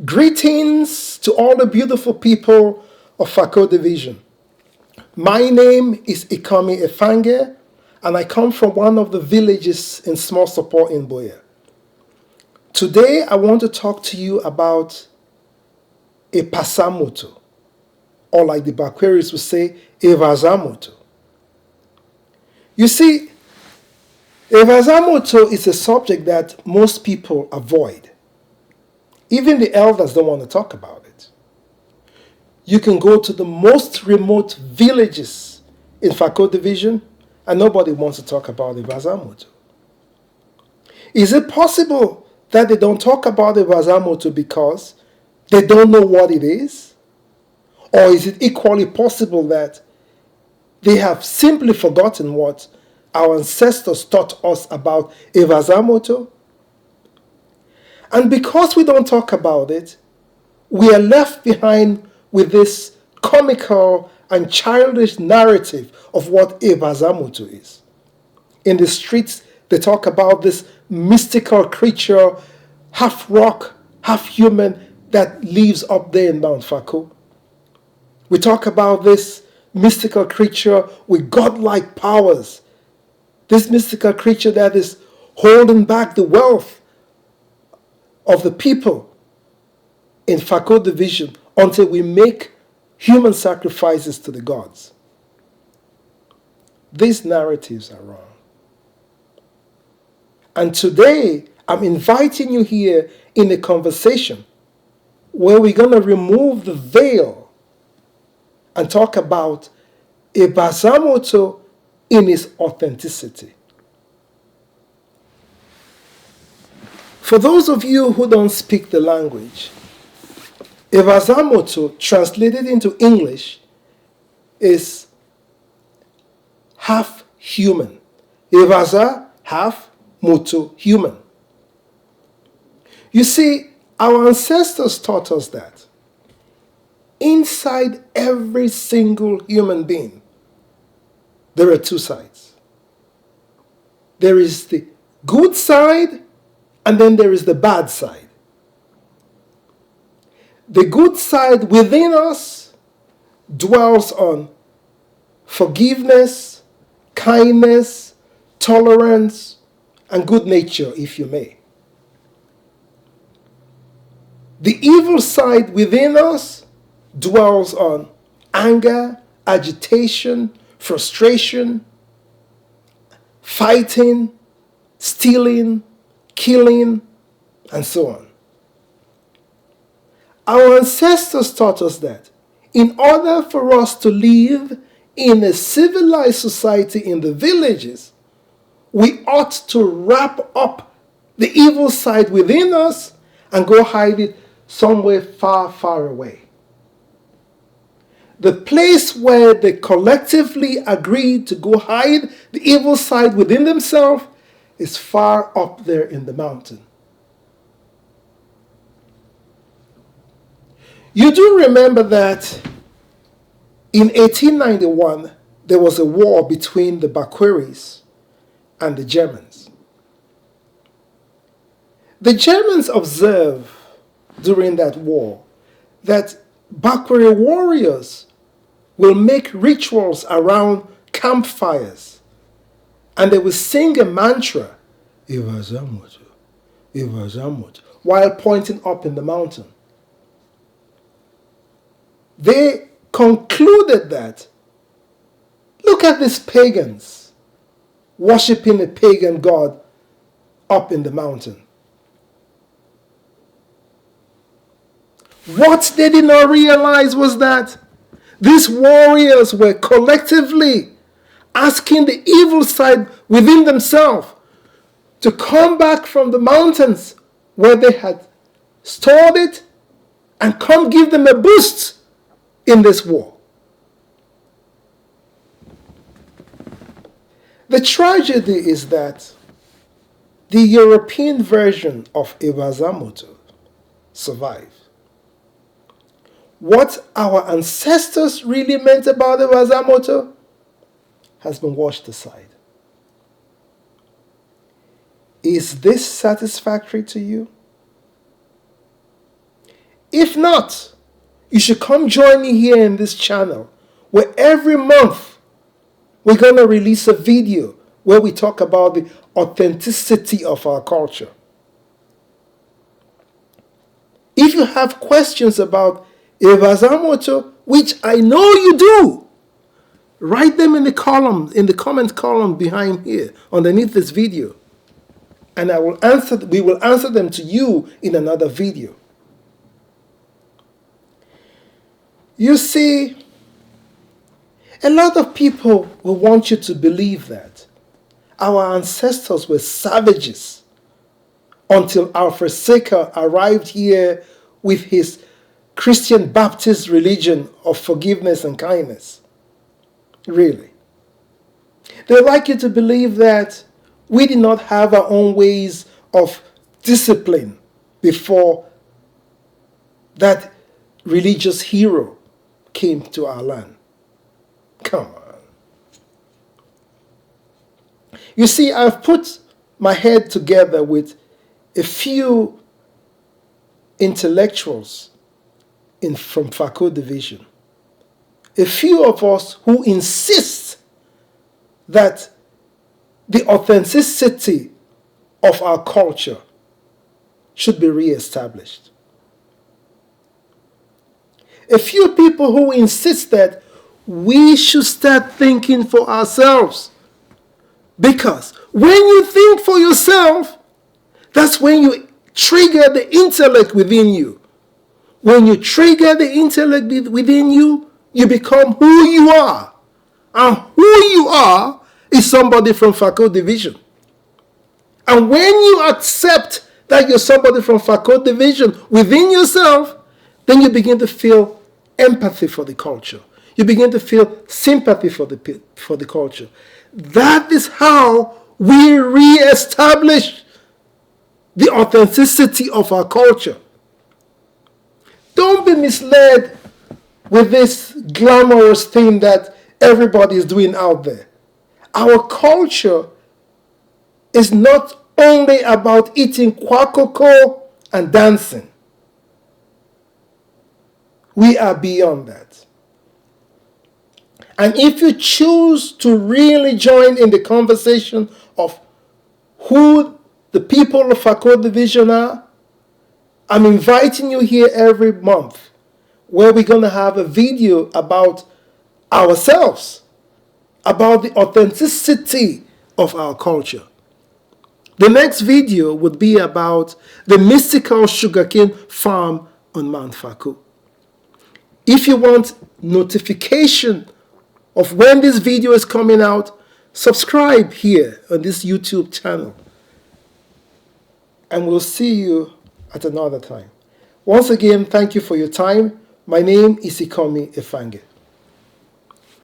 Greetings to all the beautiful people of Fako Division. My name is Ikami Efange, and I come from one of the villages in Small Support in Boya. Today, I want to talk to you about a pasamoto, or like the Bakweris would say, a vazamoto. You see, a vazamoto is a subject that most people avoid. Even the elders don't want to talk about it. You can go to the most remote villages in Fako Division and nobody wants to talk about the vazamoto. Is it possible that they don't talk about the vazamoto because they don't know what it is? Or is it equally possible that they have simply forgotten what our ancestors taught us about a vazamoto? And because we don't talk about it, we are left behind with this comical and childish narrative of what a vazamoto is. In the streets, they talk about this mystical creature, half rock, half human, that lives up there in Mount Fako. We talk about this mystical creature with godlike powers. This mystical creature that is holding back the wealth of the people in Fako Division until we make human sacrifices to the gods. These narratives are wrong. And today, I'm inviting you here in a conversation where we're going to remove the veil and talk about a vazamoto in its authenticity. For those of you who don't speak the language, a vazamoto translated into English is half human. A vaza, half, moto, human. You see, our ancestors taught us that inside every single human being, there are two sides. There is the good side, and then there is the bad side. The good side within us dwells on forgiveness, kindness, tolerance, and good nature, if you may. The evil side within us dwells on anger, agitation, frustration, fighting, stealing, killing, and so on. Our ancestors taught us that in order for us to live in a civilized society in the villages, we ought to wrap up the evil side within us and go hide it somewhere far, far away. The place where they collectively agreed to go hide the evil side within themselves is far up there in the mountain. You do remember that in 1891, there was a war between the Bakweris and the Germans. The Germans observed during that war that Bakweri warriors will make rituals around campfires and they will sing a mantra, Ivazamutu, Ivazamutu, while pointing up in the mountain. They concluded that, look at these pagans worshipping a pagan god up in the mountain. What they did not realize was that these warriors were collectively asking the evil side within themselves to come back from the mountains where they had stored it and come give them a boost in this war. The tragedy is that the European version of Iwazamoto survived. What our ancestors really meant about Iwazamoto has been washed aside. Is this satisfactory to you? If not, you should come join me here in this channel where every month we're going to release a video where we talk about the authenticity of our culture. If you have questions about Evazamoto, which I know you do, write them in the comment column behind here, underneath this video. And we will answer them to you in another video. You see, a lot of people will want you to believe that our ancestors were savages until our Forsaker arrived here with his Christian Baptist religion of forgiveness and kindness. Really. They'd like you to believe that we did not have our own ways of discipline before that religious hero came to our land. Come on. You see, I've put my head together with a few intellectuals from Fako Division. A few of us who insist that the authenticity of our culture should be re-established. A few people who insist that we should start thinking for ourselves. Because when you think for yourself, that's when you trigger the intellect within you. When you trigger the intellect within you, you become who you are. And who you are is somebody from Fako Division. And when you accept that you're somebody from Fako Division within yourself, then you begin to feel empathy for the culture. You begin to feel sympathy for the culture. That is how we re-establish the authenticity of our culture. Don't be misled with this glamorous thing that everybody is doing out there. Our culture is not only about eating kwakoko and dancing. We are beyond that. And if you choose to really join in the conversation of who the people of Fako Division are, I'm inviting you here every month where we're going to have a video about ourselves, about the authenticity of our culture. The next video would be about the mystical sugarcane farm on Mount Fako. If you want notification of when this video is coming out, subscribe here on this YouTube channel. And we'll see you at another time. Once again, thank you for your time. My name is Ikomi Efange.